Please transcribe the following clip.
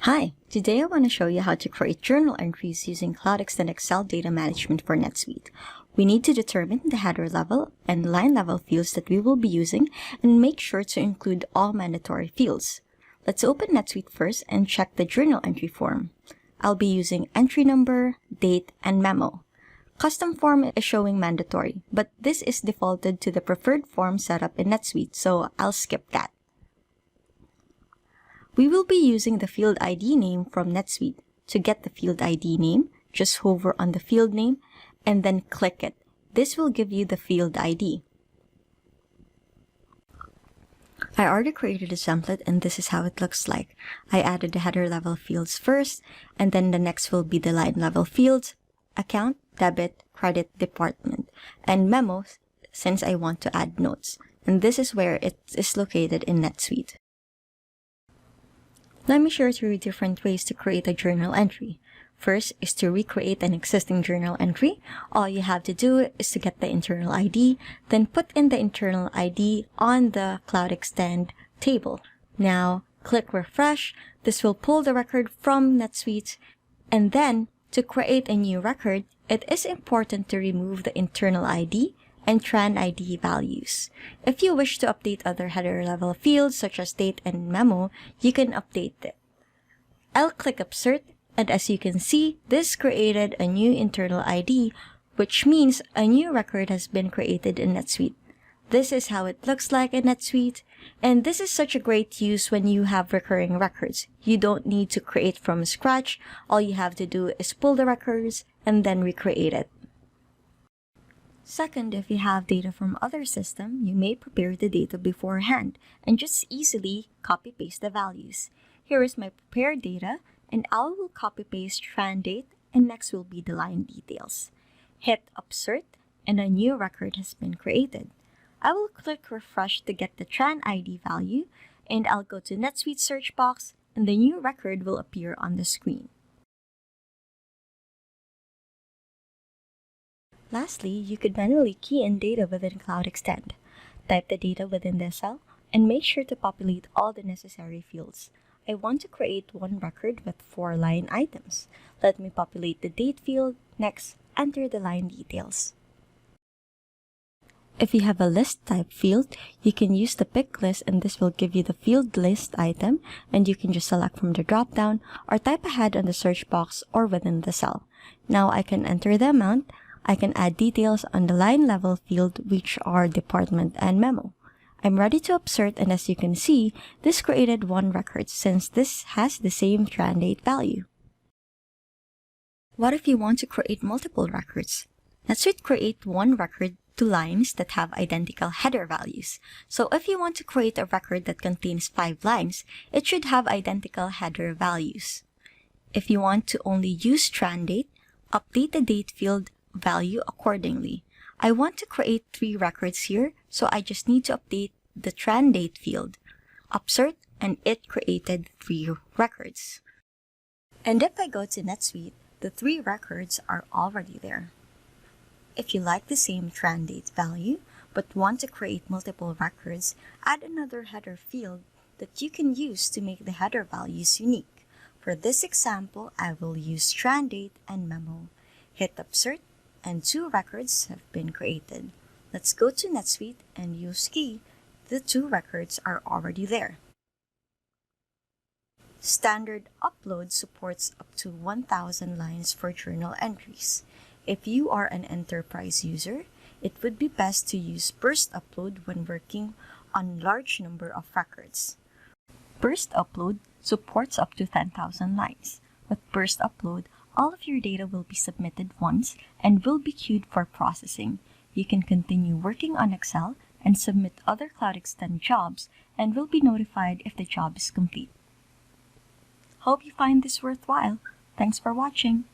Hi, today I want to show you how to create journal entries using CloudExtend Excel Data Management for NetSuite. We need to determine the header level and line level fields that we will be using and make sure to include all mandatory fields. Let's open NetSuite first and check the journal entry form. I'll be using entry number, date, and memo. Custom form is showing mandatory, but this is defaulted to the preferred form setup in NetSuite, so I'll skip that. We will be using the field ID name from NetSuite. To get the field ID name, just hover on the field name and then click it. This will give you the field ID. I already created a template and this is how it looks like. I added the header level fields first, and then the next will be the line level fields, account, debit, credit, department, and memos since I want to add notes. And this is where it is located in NetSuite. Let me share 3 different ways to create a journal entry. First is to recreate an existing journal entry. All you have to do is to get the internal ID, then put in the internal ID on the CloudExtend table. Now, click refresh. This will pull the record from NetSuite. And then, to create a new record, it is important to remove the internal ID and tran ID values. If you wish to update other header level fields such as date and memo, you can update it. I'll click Insert, and as you can see, this created a new internal ID, which means a new record has been created in NetSuite. This is how it looks like in NetSuite, and this is such a great use when you have recurring records. You don't need to create from scratch. All you have to do is pull the records and then recreate it. Second, if you have data from other systems, you may prepare the data beforehand and just easily copy-paste the values. Here is my prepared data, and I will copy-paste tran date, and next will be the line details. Hit Insert, and a new record has been created. I will click refresh to get the tran ID value, and I'll go to NetSuite search box, and the new record will appear on the screen. Lastly, you could manually key in data within CloudExtend. Type the data within the cell and make sure to populate all the necessary fields. I want to create one record with 4 line items. Let me populate the date field. Next, enter the line details. If you have a list type field, you can use the pick list and this will give you the field list item, and you can just select from the drop-down or type ahead on the search box or within the cell. Now I can enter the amount. I can add details on the line level field, which are department and memo. I'm ready to insert, and as you can see, this created one record since this has the same tran date value. What if you want to create multiple records? NetSuite create one record to lines that have identical header values. So if you want to create a record that contains 5 lines, it should have identical header values. If you want to only use tran date, update the date field value accordingly. I want to create 3 records here, so I just need to update the tran date field. Insert, and it created 3 records. And if I go to NetSuite, the 3 records are already there. If you like the same tran date value, but want to create multiple records, add another header field that you can use to make the header values unique. For this example, I will use tran date and memo. Hit Insert, and 2 records have been created. Let's go to NetSuite and use key. The 2 records are already there. Standard upload supports up to 1,000 lines for journal entries. If you are an enterprise user, it would be best to use burst upload when working on large number of records. Burst upload supports up to 10,000 lines. With burst upload, all of your data will be submitted once and will be queued for processing. You can continue working on Excel and submit other CloudExtend jobs and will be notified if the job is complete. Hope you find this worthwhile. Thanks for watching.